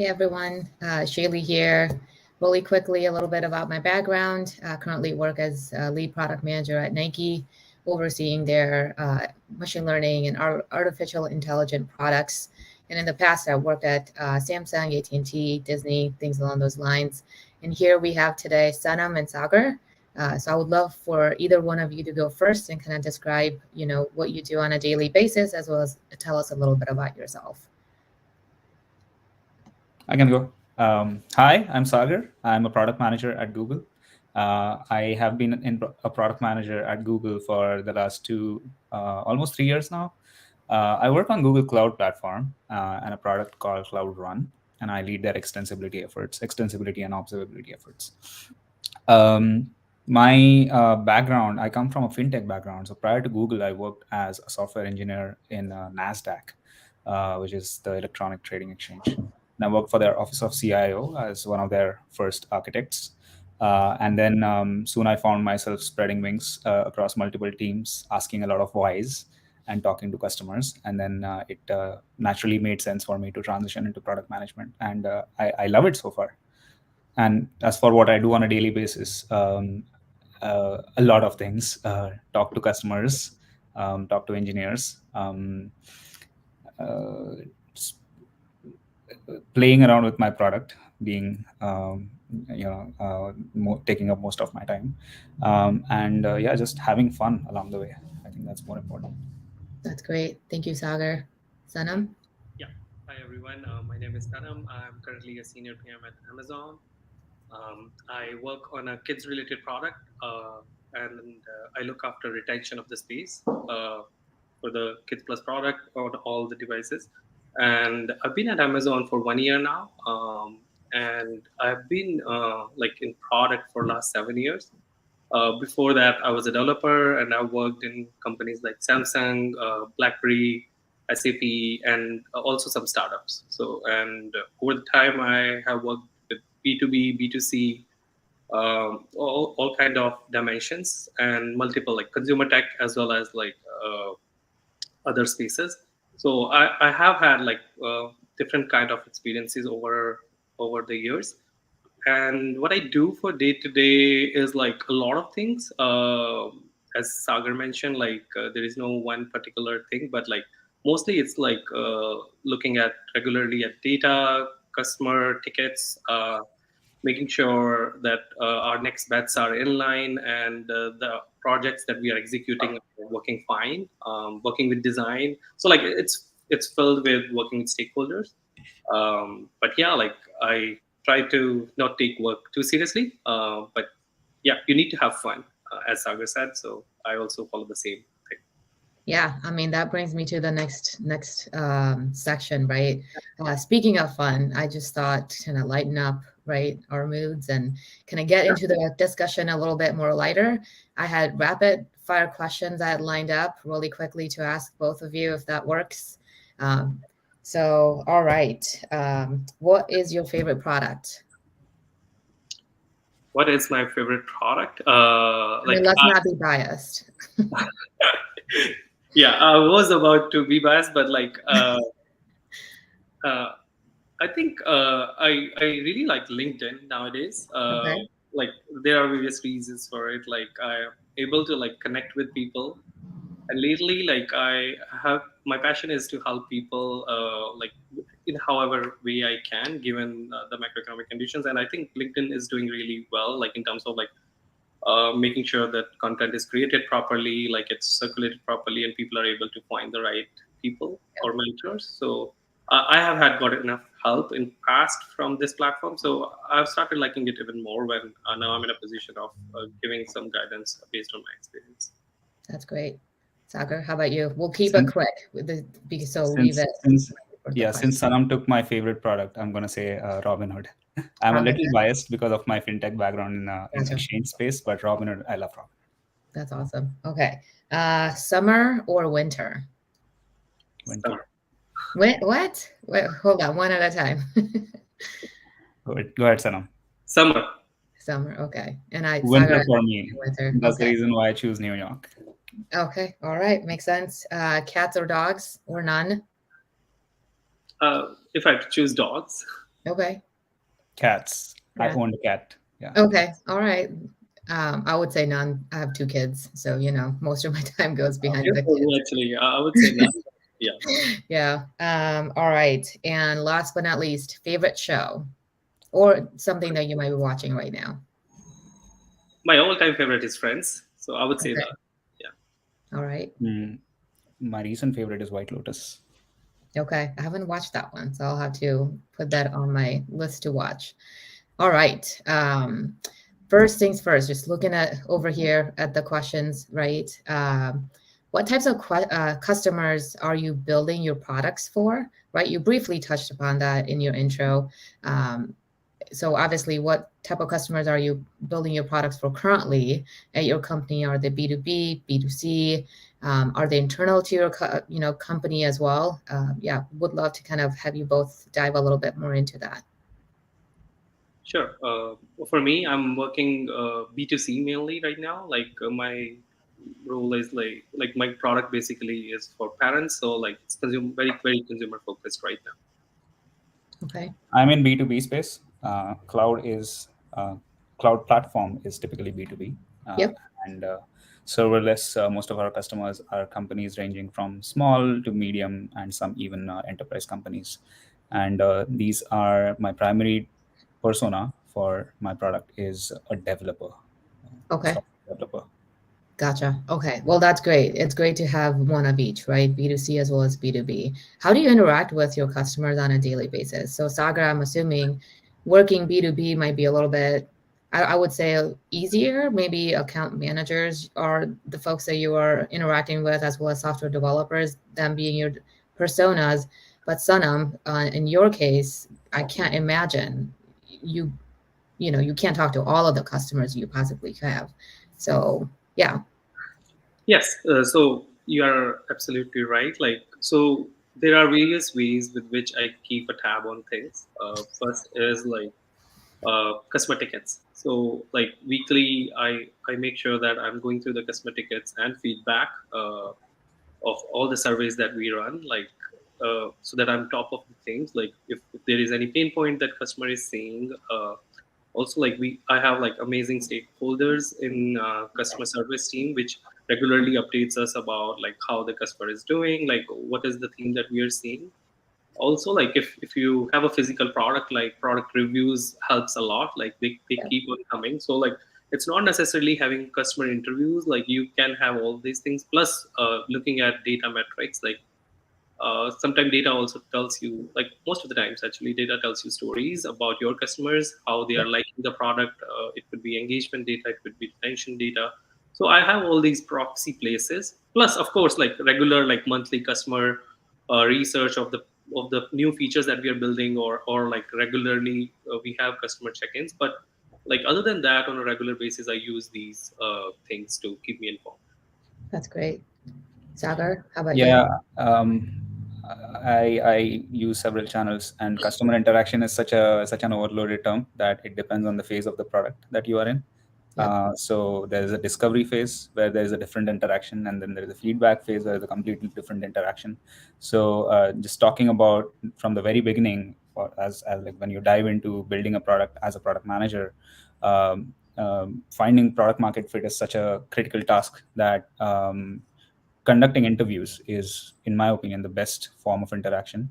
Hey everyone, Shaili here. Really quickly, a little bit about my background. Currently work as a lead product manager at Nike, overseeing their machine learning and artificial intelligent products. And in the past, I worked at Samsung, AT&T, Disney, things along those lines. And here we have today Sanam and Sagar. So I would love for either one of you to go first and kind of describe, what you do on a daily basis, as well as tell us a little bit about yourself. I can go. Hi, I'm Sagar. I'm a product manager at Google. I have been a product manager at Google for the last almost 3 years now. I work on Google Cloud Platform and a product called Cloud Run, and I lead their extensibility and observability efforts. My background, I come from a fintech background. So prior to Google, I worked as a software engineer in NASDAQ, which is the electronic trading exchange. And I worked for their Office of CIO as one of their first architects. And then soon I found myself spreading wings across multiple teams, asking a lot of whys and talking to customers. And then it naturally made sense for me to transition into product management. And I love it so far. And as for what I do on a daily basis, a lot of things. Talk to customers, talk to engineers, playing around with my product, being taking up most of my time, and just having fun along the way. I think that's more important. That's great. Thank you, Sagar. Sanam? Yeah. Hi, everyone. My name is Sanam. I'm currently a senior PM at Amazon. I work on a kids-related product, and I look after retention of the space for the Kids Plus product on all the devices. And I've been at Amazon for 1 year now, and I've been in product for last 7 years. Before that, I was a developer, and I worked in companies like Samsung, BlackBerry, SAP, and also some startups. So, and over the time, I have worked with B2B, B2C, all kind of dimensions, and multiple like consumer tech as well as other spaces. So I have had different kind of experiences over the years. And what I do for day to day is like a lot of things. As Sagar mentioned, there is no one particular thing, but like mostly it's looking at regularly at data, customer tickets, making sure that our next bets are in line, and the projects that we are executing are working fine, working with design. So like it's filled with working with stakeholders. But yeah, like I try to not take work too seriously. But yeah, you need to have fun, as Sagar said. So I also follow the same thing. Yeah, I mean that brings me to the next section, right? Speaking of fun, I just thought kind of lighten up, right, our moods and kind of get into the discussion a little bit more lighter. I had rapid fire questions I had lined up really quickly to ask both of you if that works. So, all right, what is your favorite product? What is my favorite product? I mean, let's not be biased. Yeah, I was about to be biased, but I think I really like LinkedIn nowadays. Okay. Like there are various reasons for it. Like I am able to like connect with people, and lately, like I have my passion is to help people, in however way I can, given the macroeconomic conditions. And I think LinkedIn is doing really well, like in terms of making sure that content is created properly, like it's circulated properly, and people are able to find the right people or mentors. So I have had got enough help in past from this platform, so I've started liking it even more when now I'm in a position of giving some guidance based on my experience. That's great. Sagar, how about you? We'll keep it Since quick with so leave since it since for the yeah, since question. Sanam took my favorite product, I'm gonna say Robinhood. I'm a Robin, little biased because of my fintech background in gotcha. exchange space, but Robinhood, I love Robinhood. That's awesome. Okay. Summer or winter? Winter. Summer. What? Wait, hold on, one at a time. Go ahead, Sanam. Summer. Summer, okay. And Sagar, Winter for me. winter. That's the Okay. reason why I choose New York. Okay. All right. Makes sense. Cats or dogs or none? If I have to choose dogs. Okay. Cats. I Yeah. owned a cat. Yeah. Okay. All right. I would say none. I have two kids, so most of my time goes behind Yes, the for me kids. actually, I would say none. Yeah. Yeah. All right. And last but not least, favorite show or something that you might be watching right now. My all-time favorite is Friends, so I would say Okay. that. Yeah. All right. Mm, my recent favorite is White Lotus. Okay. I haven't watched that one, so I'll have to put that on my list to watch. All right. First things first, just looking at over here at the questions, right? What types of customers are you building your products for, right? You briefly touched upon that in your intro. Um, so obviously, what type of customers are you building your products for currently at your company? Are they B2B, B2C? Are they internal to your company as well? Yeah, would love to kind of have you both dive a little bit more into that. Sure. For me, I'm working B2C mainly right now. Like my role is like my product basically is for parents, so like it's very consumer focused right now. Okay. I'm in B2B space. Cloud platform is typically B2B. Yep. And serverless, most of our customers are companies ranging from small to medium and some even enterprise companies. And these are my primary persona for my product is a developer, Okay. software developer. Gotcha. Okay. Well, that's great. It's great to have one of each, right? B2C as well as B2B. How do you interact with your customers on a daily basis? So, Sagar, I'm assuming working B2B might be a little bit, I would say, easier. Maybe account managers are the folks that you are interacting with, as well as software developers, them being your personas. But Sanam, in your case, I can't imagine you, you can't talk to all of the customers you possibly have. So, yeah. Yes, so you are absolutely right. Like, so there are various ways with which I keep a tab on things. First is like customer tickets. So like weekly, I make sure that I'm going through the customer tickets and feedback of all the surveys that we run. Like, so that I'm top of the things. Like, if there is any pain point that customer is seeing. Also, like I have like amazing stakeholders in customer service team which regularly updates us about like how the customer is doing, like what is the theme that we are seeing. Also, like if you have a physical product, like product reviews helps a lot, like they Yeah. keep on coming. So like it's not necessarily having customer interviews, like you can have all these things plus looking at data metrics. Like sometimes data also tells you, like most of the times actually data tells you stories about your customers, how they Yeah. are liking the product. It could be engagement data, it could be retention data. So I have all these proxy places, plus of course like regular like monthly customer research of the new features that we are building, or like regularly we have customer check-ins. But like other than that, on a regular basis I use these things to keep me informed. That's great. Sagar, how about you? Yeah, I use several channels, and customer interaction is such an overloaded term that it depends on the phase of the product that you are in. Yep. So there is a discovery phase where there is a different interaction, and then there is a feedback phase where there is a completely different interaction. So just talking about from the very beginning, or as like when you dive into building a product as a product manager, finding product market fit is such a critical task that conducting interviews is, in my opinion, the best form of interaction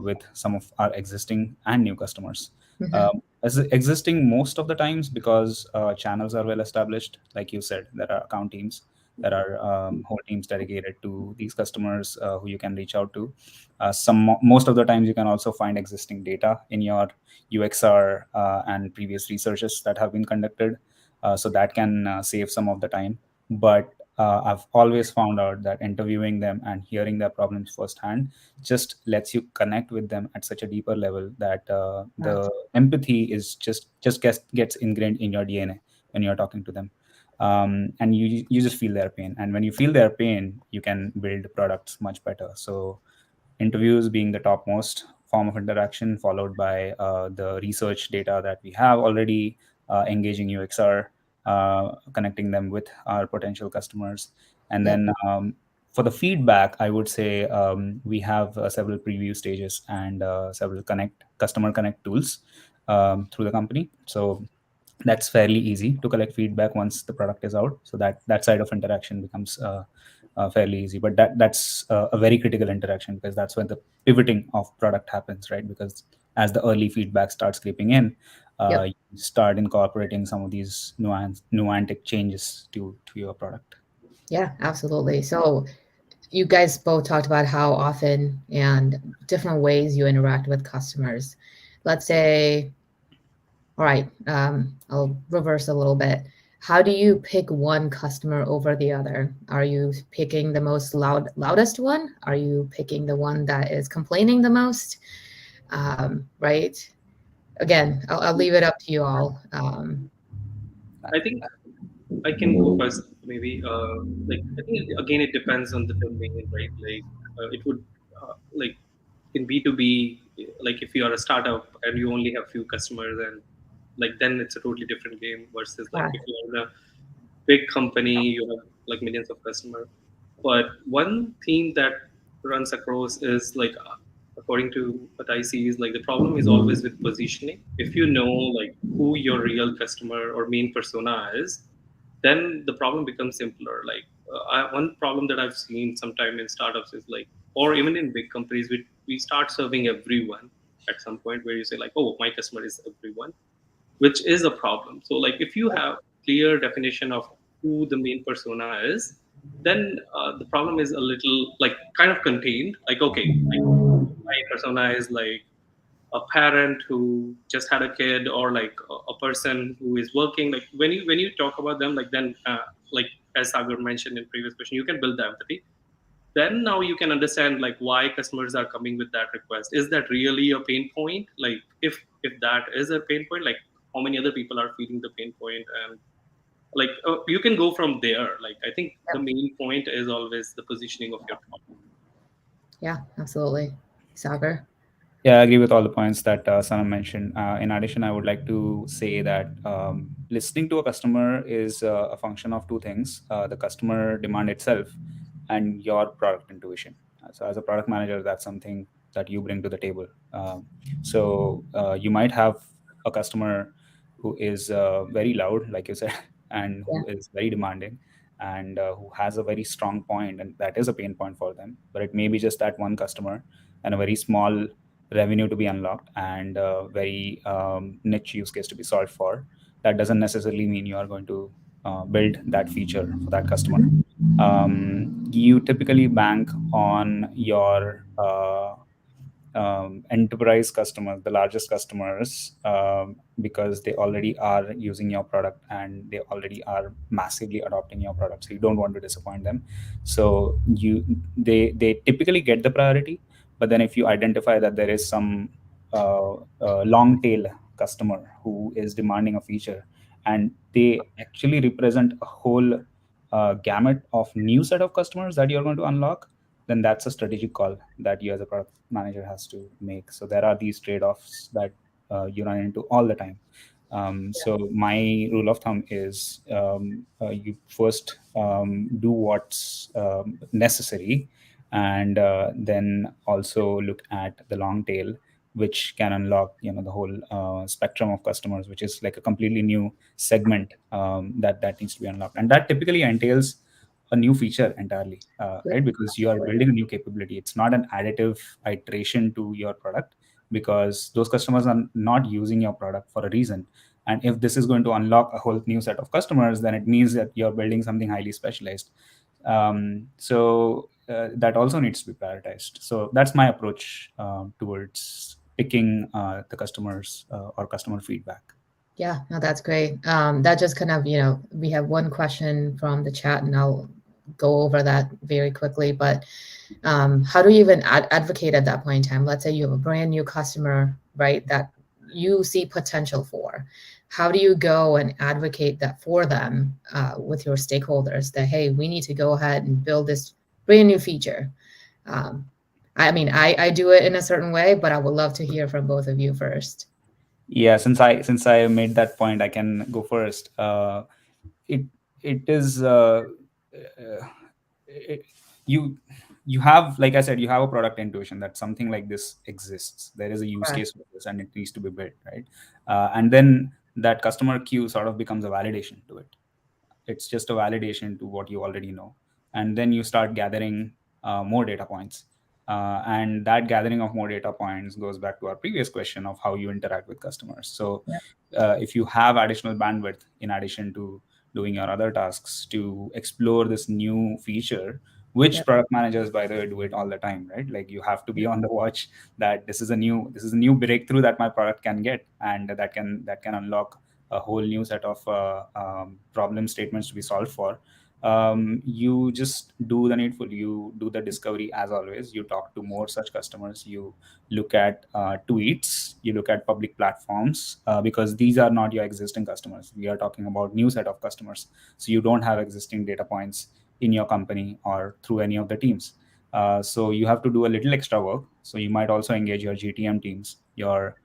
with some of our existing and new customers. Hmm. As existing most of the times, because channels are well established, like you said, there are account teams, there are whole teams dedicated to these customers who you can reach out to. Most of the times, you can also find existing data in your UXR and previous researches that have been conducted, so that can save some of the time. But I've always found out that interviewing them and hearing their problems firsthand just lets you connect with them at such a deeper level that the empathy is gets ingrained in your DNA when you're talking to them. And you just feel their pain, and when you feel their pain, you can build products much better. So interviews being the topmost form of interaction, followed by the research data that we have already, engaging UXR, connecting them with our potential customers, and Yep. then For the feedback, I would say we have several preview stages and several customer connect tools through the company. So that's fairly easy to collect feedback once the product is out. So that side of interaction becomes fairly easy. But that's a very critical interaction, because that's when the pivoting of product happens, right? Because as the early feedback starts creeping in, Yep. you start incorporating some of these nuantic changes to your product. Yeah, absolutely. So you guys both talked about how often and different ways you interact with customers. Let's say, all right, I'll reverse a little bit. How do you pick one customer over the other? Are you picking the most loudest one? Are you picking the one that is complaining the most? Right? Again, I'll leave it up to you all. I think I can go first, maybe. Like, I think again it depends on the domain, right? Like, it would like in B2B, like if you are a startup and you only have few customers, and like then it's a totally different game versus like Yeah, if you're in a big company, you have like millions of customers. But one theme that runs across is like, according to what I see, is like the problem is always with positioning. If you know like who your real customer or main persona is, then the problem becomes simpler. Like, one problem that I've seen sometime in startups is like, or even in big companies, we start serving everyone at some point where you say like, oh, my customer is everyone, which is a problem. So like if you have clear definition of who the main persona is, then the problem is a little like kind of contained. Like, okay, like my persona is like a parent who just had a kid, or like a person who is working. Like when you talk about them, like then like as Sagar mentioned in previous question, you can build the empathy. Then now you can understand like why customers are coming with that request. Is that really a pain point? Like if that is a pain point, like how many other people are feeling the pain point? And like you can go from there. Like I think the main point is always the positioning of your product. yeah, absolutely. Sagar. Yeah, I agree with all the points that Sanam mentioned. In addition, I would like to say that listening to a customer is a function of two things: the customer demand itself and your product intuition. So, as a product manager, that's something that you bring to the table. You might have a customer who is very loud, like you said, and Yeah, who is very demanding, and who has a very strong point, and that is a pain point for them. But it may be just that one customer and a very small revenue to be unlocked, and a very niche use case to be solved for. That doesn't necessarily mean you are going to build that feature for that customer. You typically bank on your enterprise customers, the largest customers, because they already are using your product and they already are massively adopting your product. So you don't want to disappoint them. So they typically get the priority. But then if you identify that there is some long tail customer who is demanding a feature, and they actually represent a whole gamut of new set of customers that you're going to unlock, then that's a strategic call that you as a product manager has to make. So there are these trade-offs that you run into all the time. So my rule of thumb is you first do what's necessary, and then also look at the long tail, which can unlock the whole spectrum of customers, which is like a completely new segment that needs to be unlocked, and that typically entails a new feature entirely, yeah, right? Because you are building a new capability. It's not an additive iteration to your product, because those customers are not using your product for a reason. And if this is going to unlock a whole new set of customers, then it means that you're building something highly specialized. That also needs to be prioritized. So that's my approach towards picking the customers or customer feedback. yeah. No, that's great. That just kind of, we have one question from the chat, and I'll go over that very quickly. But how do you even advocate at that point in time? Let's say you have a brand new customer, right, that you see potential for. How do you go and advocate that for them with your stakeholders that, hey, we need to go ahead and build this brand new feature? I mean, I do it in a certain way, but I would love to hear from both of you first. Yeah, since I made that point, I can go first. It it is it, you you have, like I said, you have a product intuition that something like this exists. There is a use Correct. case for this, and it needs to be built, right? And then that customer queue sort of becomes a validation to it. It's just a validation to what you already know, and then you start gathering more data points, and that gathering of more data points goes back to our previous question of how you interact with customers. So Yeah. if you have additional bandwidth in addition to doing your other tasks to explore this new feature, which Yeah. product managers by the way do it all the time, right? Like you have to be on the watch that this is a new breakthrough that my product can get, and that can unlock a whole new set of problem statements to be solved for. You just do the needful. You do the discovery as always. You talk to more such customers. You look at tweets. You look at public platforms, because these are not your existing customers. We are talking about new set of customers. So you don't have existing data points in your company or through any of the teams. So you have to do a little extra work. So you might also engage your GTM teams, your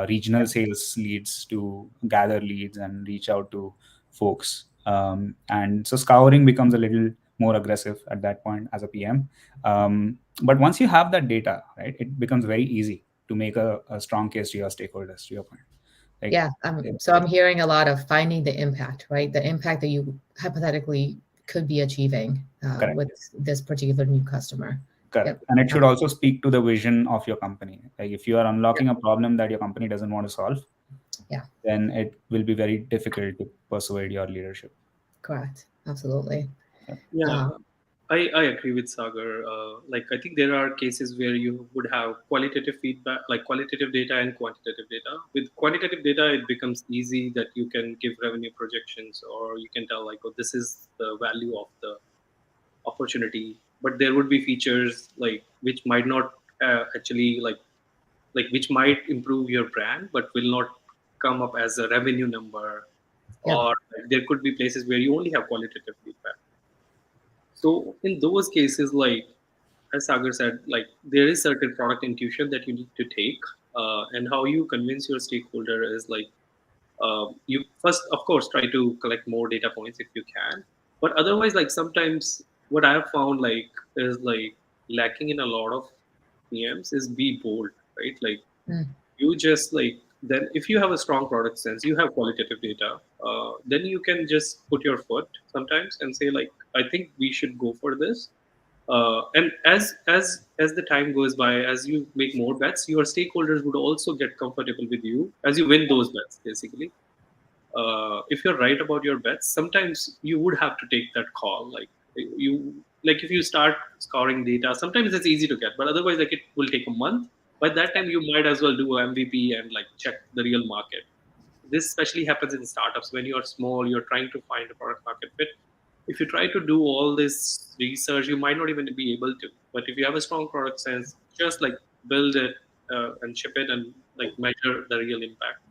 regional sales leads to gather leads and reach out to folks. And so scouring becomes a little more aggressive at that point as a PM. But once you have that data, right, it becomes very easy to make a strong case to your stakeholders, to your point. Like, Yeah. So I'm hearing a lot of finding the impact, right? The impact that you hypothetically could be achieving correct. with this particular new customer. Correct. Yep. And it should also speak to the vision of your company. Like if you are unlocking a problem that your company doesn't want to solve, Yeah. then it will be very difficult to persuade your leadership. Correct. Absolutely. Yeah. Yeah, Uh, I agree with Sagar. Like, I think there are cases where you would have qualitative feedback, like qualitative data and quantitative data. With quantitative data, it becomes easy that you can give revenue projections, or you can tell like, oh, this is the value of the opportunity. But there would be features like which might not actually like which might improve your brand, but will not come up as a revenue number. yep. Or like, there could be places where you only have qualitative feedback. So in those cases, like as Sagar said, like there is certain product intuition that you need to take, and how you convince your stakeholder is like you first, of course, try to collect more data points if you can, but otherwise, like sometimes what I have found like is like lacking in a lot of PMs is be bold, right? Like Mm, you just like then if you have a strong product sense, you have qualitative data, then you can just put your foot sometimes and say like, I think we should go for this. And as the time goes by, as you make more bets, your stakeholders would also get comfortable with you as you win those bets basically. If you're right about your bets, sometimes you would have to take that call. You like if you start scoring data, sometimes it's easy to get, but otherwise, like it will take a month. By that time, you might as well do a MVP and like check the real market. This especially happens in startups when you are small. You're trying to find a product market fit. If you try to do all this research, you might not even be able to. But if you have a strong product sense, just like build it and ship it and like measure the real impact.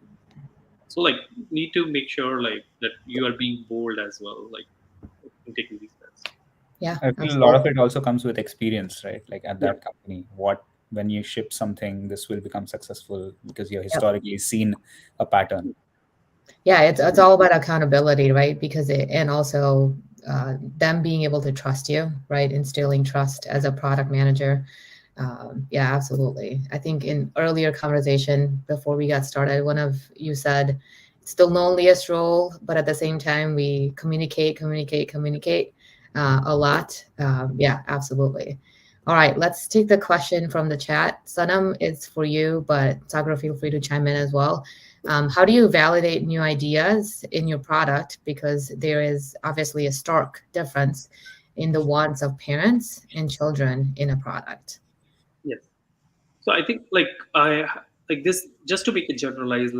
So like need to make sure like that you are being bold as well, like in taking these bets. yeah. I feel a lot Absolutely. of it also comes with experience, right? Like at Yeah. that company, what when you ship something, this will become successful because you're Yep. historically seen a pattern. Yeah. It's all about accountability, right? Because and also them being able to trust you, right? Instilling trust as a product manager. Yeah, absolutely. I think in earlier conversation before we got started, one of you said it's the loneliest role, but at the same time we communicate a lot. Yeah, absolutely. All right, let's take the question from the chat. Sanam, it's for you, but Sagar, feel free to chime in as well. How do you validate new ideas in your product? Because there is obviously a stark difference in the wants of parents and children in a product. Yes. So I think I like this just to make it generalized.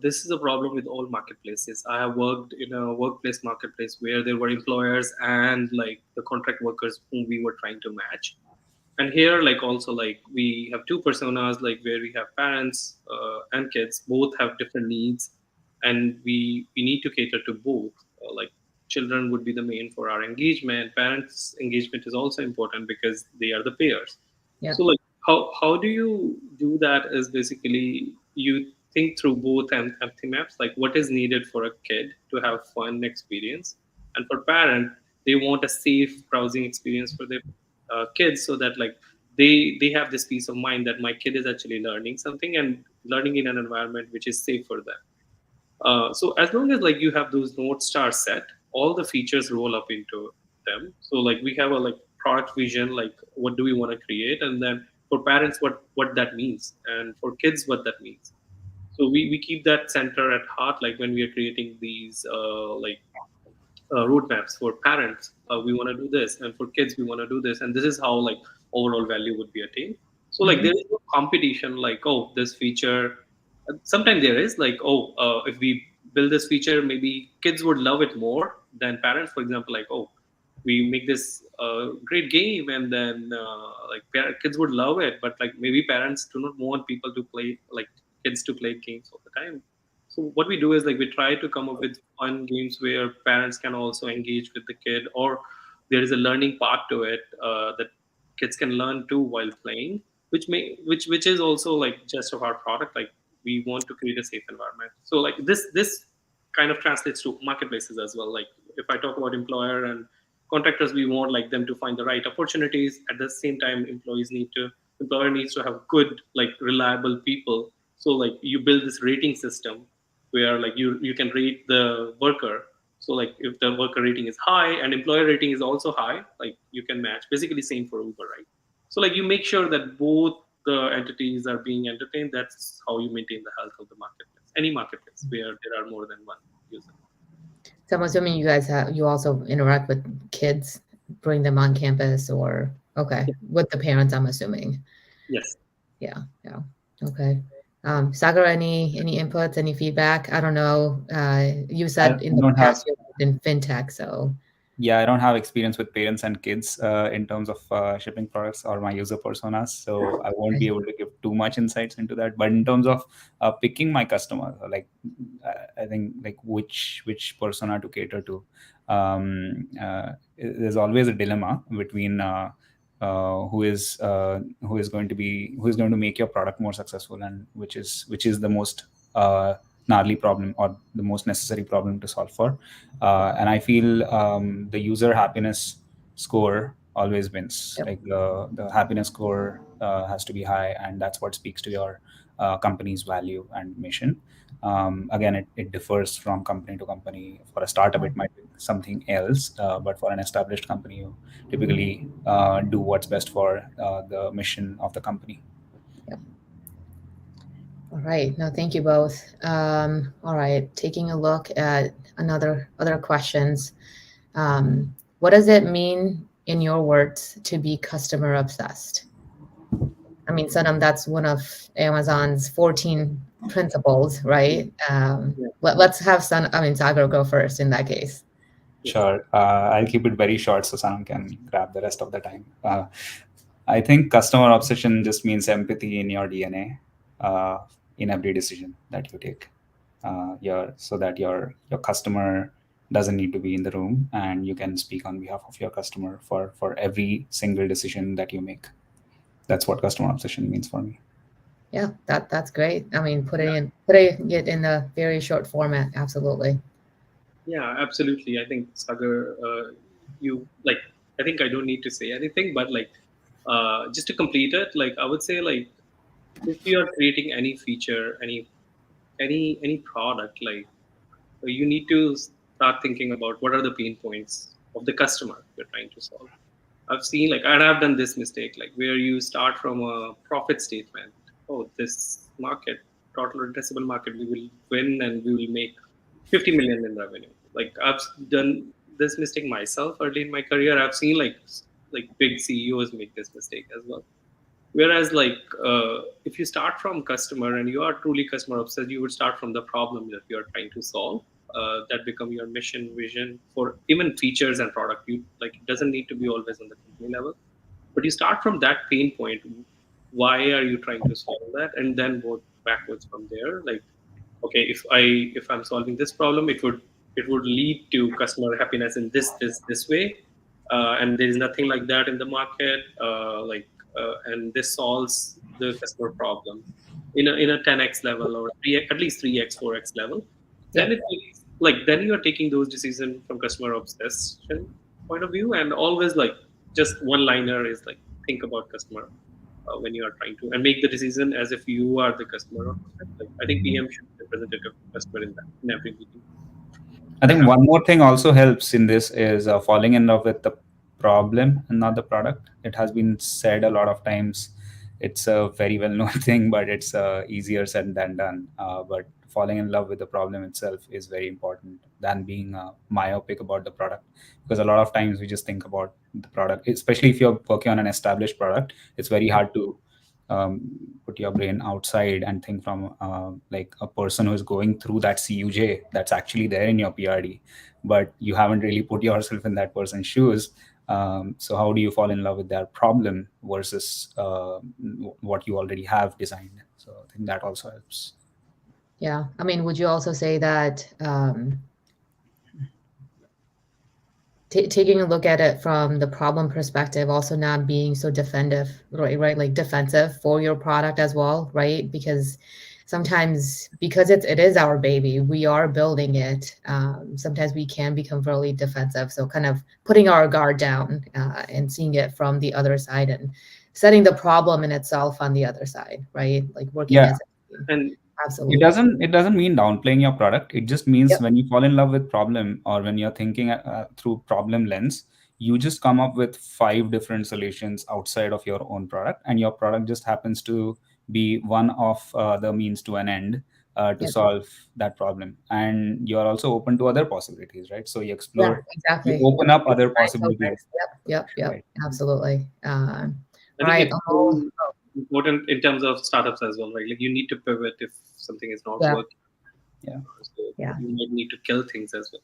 This is a problem with all marketplaces. I have worked in a workplace marketplace where there were employers and like the contract workers whom we were trying to match. And here like also like we have two personas like where we have parents and kids both have different needs, and we need to cater to both. Like children would be the main for our engagement, parents engagement is also important because they are the payers. Yeah. So like how do you do that is basically you think through both empathy maps, like what is needed for a kid to have fun experience, and for parent they want a safe browsing experience for their kids, so that like they have this peace of mind that my kid is actually learning something and learning in an environment which is safe for them. So as long as like you have those North Star set, all the features roll up into them. So like we have a like product vision, like what do we want to create, and then for parents what that means, and for kids what that means. So we keep that center at heart, like when we are creating these roadmaps for parents. We want to do this, and for kids we want to do this, and this is how like overall value would be attained. So like Mhm. there is no competition, like, oh, this feature. Sometimes there is like, oh, if we build this feature, maybe kids would love it more than parents. For example, like, oh, we make this great game, and then kids would love it, but like maybe parents do not want people to play, like kids to play games all the time. So what we do is like we try to come up with fun games where parents can also engage with the kid, or there is a learning part to it that kids can learn too while playing, which is also like just of our product. Like we want to create a safe environment. So like this kind of translates to marketplaces as well. Like if I talk about employer and contractors, we want like them to find the right opportunities. At the same time, employer needs to have good, like reliable people. So like you build this rating system where like you can rate the worker. So like if the worker rating is high and employer rating is also high, like you can match. Basically same for Uber, right? So like you make sure that both the entities are being entertained. That's how you maintain the health of the marketplace. Any marketplace where there are more than one user. So I'm assuming you also interact with kids, bring them on campus, or okay, Yeah. with the parents, I'm assuming. Yes. Yeah, yeah. Okay. Sagar, any inputs, any feedback? I don't know. You I said in the don't have past you worked in fintech, so Yeah, I don't have experience with parents and kids in terms of shipping products or my user personas, so I won't be okay. able to give too much insights into that. But in terms of picking my customer, like I think like which persona to cater to, there's always a dilemma between who is going to make your product more successful, and which is the most gnarly problem or the most necessary problem to solve for. And I feel the user happiness score always wins. Yep. Like the happiness score has to be high, and that's what speaks to your company's value and mission. Again, it differs from company to company. For a startup, it might be something else, but for an established company, you typically do what's best for the mission of the company. Yep. All right. No, thank you both. All right. Taking a look at other questions. What does it mean, in your words, to be customer obsessed? I mean, Sanam, that's one of Amazon's 14 principles, right? Yeah. Let's have Sagar go first in that case. Yes. Sure. I'll keep it very short so Sanam can grab the rest of the time. I think customer obsession just means empathy in your DNA, in every decision that you take. So that your customer doesn't need to be in the room, and you can speak on behalf of your customer for every single decision that you make. That's what customer obsession means for me. Yeah, that's great. I mean, Yeah. putting it in a very short format, absolutely. Yeah, absolutely. I think Sagar, you like. I think I don't need to say anything, but like, just to complete it, like I would say, like if you are creating any feature, any product, like you need to start thinking about what are the pain points of the customer you're trying to solve. I've seen like, and I've done this mistake, like where you start from a profit statement. Oh, this market, total addressable market, we will win and we will make 50 million in revenue. Like I've done this mistake myself early in my career. I've seen like big CEOs make this mistake as well. Whereas like if you start from customer and you are truly customer obsessed, you would start from the problem that you are trying to solve. That become your mission, vision for even features and product. You like it doesn't need to be always on the company level, but you start from that pain point. Why are you trying to solve that, and then work backwards from there. Like okay, if I'm solving this problem, it would lead to customer happiness in this way, and there is nothing like that in the market, and this solves the customer problem in a 10x level, or at least 3x 4x level. Then Yep. it takes, like then you are taking those decisions from customer obsession, point of view, and always like just one liner is like think about customer when you are trying to and make the decision as if you are the customer or prospect. Like I think PM should be representative customer in that in every meeting. I I think have one more thing also helps in this is falling in love with the problem and not the product. It has been said a lot of times. It's a very well known thing, but it's easier said than done. But falling in love with the problem itself is very important than being myopic about the product. Because a lot of times we just think about the product, especially if you're working on an established product, it's very hard to um, put your brain outside and think from like a person who is going through that CUJ that's actually there in your PRD, but you haven't really put yourself in that person's shoes. So how do you fall in love with their problem versus what you already have designed? So I think that also helps. Yeah. I mean, would you also say that taking a look at it from the problem perspective, also not being so defensive, right? Like defensive for your product as well, right? Because sometimes, because it is our baby, we are building it. Sometimes we can become really defensive. So kind of putting our guard down and seeing it from the other side and setting the problem in itself on the other side, right? Like working Yeah. as a team. and Absolutely. It doesn't mean downplaying your product. It just means Yep. when you fall in love with problem, or when you're thinking through problem lens, you just come up with 5 different solutions outside of your own product, and your product just happens to be one of the means to an end to Yep. solve that problem. And you're also open to other possibilities, right? So you Yeah, explore, you exactly. open up other Right possibilities, focus. Yep. right? Absolutely. I All think right. it's Oh, very important in terms of startups as well, right? Like you need to pivot if something is not yeah, working. Yeah. So yeah, you might need to kill things as well.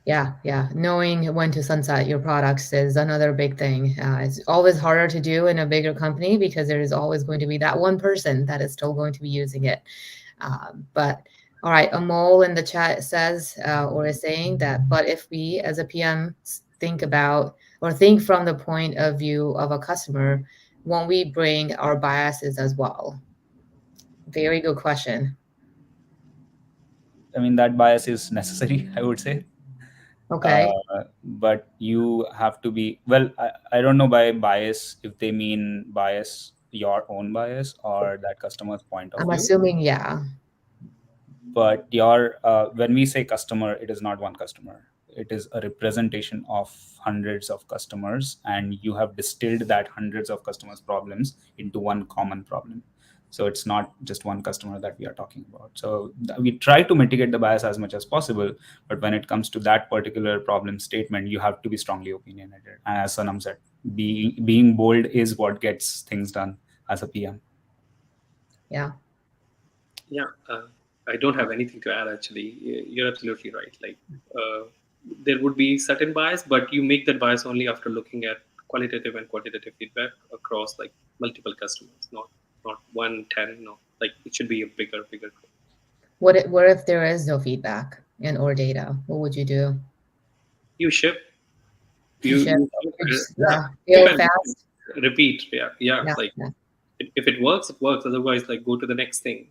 yeah. Knowing when to sunset your products is another big thing. It's always harder to do in a bigger company because there is always going to be that one person that is still going to be using it. But all right, Amol in the chat says or is saying that, but if we as a PM think about or think from the point of view of a customer, won't we bring our biases as well? Very good question. I mean, that bias is necessary, I would say. Okay. But you have to be well. I don't know by bias if they mean bias, your own bias, or that customer's point of I'm view. assuming, yeah. But when we say customer, it is not one customer. It is a representation of hundreds of customers, and you have distilled that hundreds of customers problems into one common problem. So it's not just one customer that we are talking about. So we try to mitigate the bias as much as possible, but when it comes to that particular problem statement, you have to be strongly opinionated. And as Sanam said, being bold is what gets things done as a PM. Yeah. Yeah, I don't have anything to add actually. You're absolutely right. Like there would be certain bias, but you make that bias only after looking at qualitative and quantitative feedback across like multiple customers, not 1, 10. No, like it should be a bigger group. What if there is no feedback and or data? What would you do? You ship, You ship, you ship, yeah, ship fail and fast. repeat. Yeah. Yeah, Like yeah. if it works, it works. Otherwise, like go to the next thing.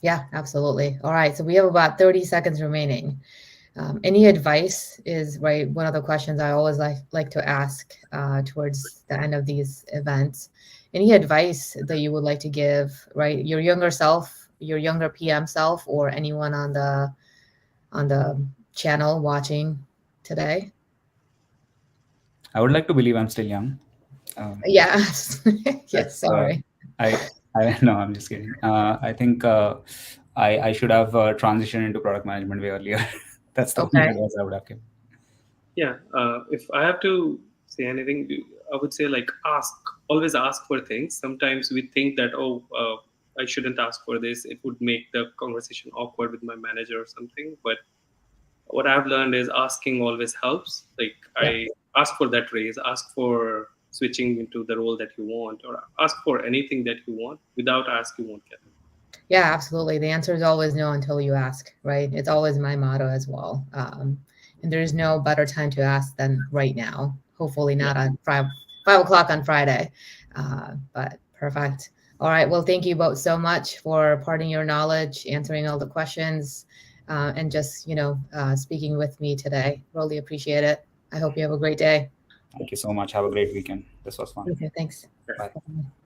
Yeah, absolutely. All right, so we have about 30 seconds remaining. Any advice is right. One of the questions I always like to ask towards the end of these events. Any advice that you would like to give, right? Your younger self, your younger PM self, or anyone on the channel watching today? I would like to believe I'm still young. Yeah. Yes. That's Sorry. I no, I'm just kidding. I think I should have transitioned into product management way earlier. That's the only Okay. advice I would have given. Yeah, if I have to say anything, I would say like always ask for things. Sometimes we think that I shouldn't ask for this. It would make the conversation awkward with my manager or something. But what I've learned is asking always helps. Like Yeah. I ask for that raise, ask for switching into the role that you want, or ask for anything that you want. Without ask, you won't get it. Yeah, absolutely. The answer is always no until you ask, right? It's always my motto as well. And there's no better time to ask than right now. Hopefully Yeah. not on 5 o'clock on Friday, but perfect. All right. Well, thank you both so much for imparting your knowledge, answering all the questions, and just speaking with me today. Really appreciate it. I hope you have a great day. Thank you so much. Have a great weekend. This was fun. Okay, thanks. Bye. Bye.